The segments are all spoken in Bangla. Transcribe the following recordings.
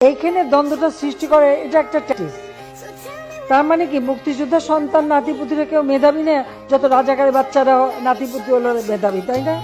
এইখানে দ্বন্দ্বটা সৃষ্টি করে, এটা একটা ট্যাকটিস। তার মানে কি মুক্তিযোদ্ধার সন্তান নাতিপুতিরা কেউ মেধাবী না, যত রাজাকারের বাচ্চারা নাতিপুতি হলো মেধাবী, তাই না?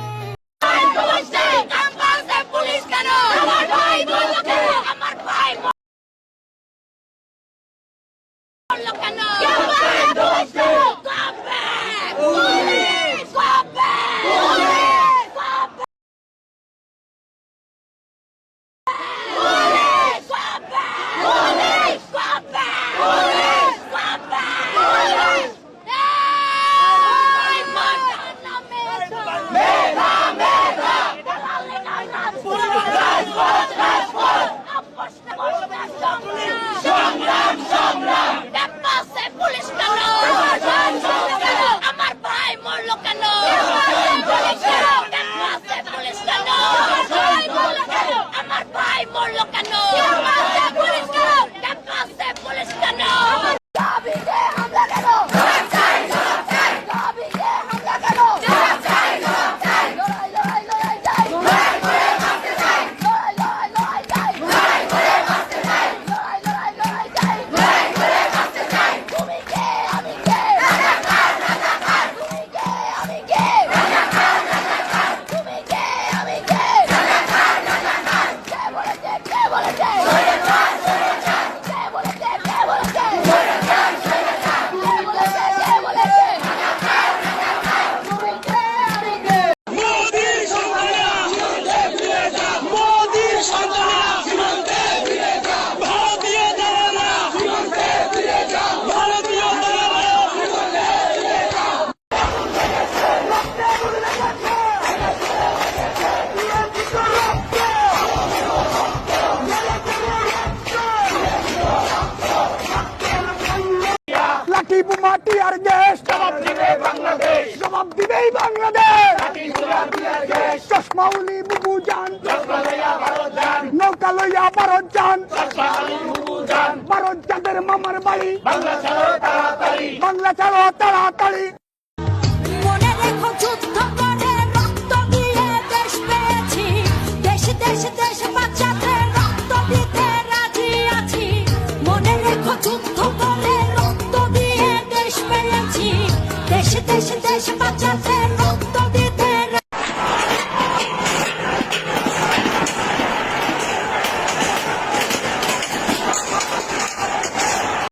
মাটি আর দেশ জবাব দিবে বাংলাদেশ, জবাব দিবেই বাংলাদেশ। চশমাউলি বুবু যান, নৌকা লইয়া ভারত যান, ভারত যাদের মামার বাড়ি, বাংলা ছাড়ো তাড়াতাড়ি, বাংলা ছাড়ো তাড়াতাড়ি। মনে রেখো যুদ্ধ করে রক্ত দিয়ে দেশ পেয়েছি, দেশ দেশ দেশ বাঁচাতে রক্ত দিতে রাজি আছি। মনে রেখো যুদ্ধ করে রক্ত দিয়ে দেশ পেয়েছি, দেশ দেশ দেশ বাঁচাতে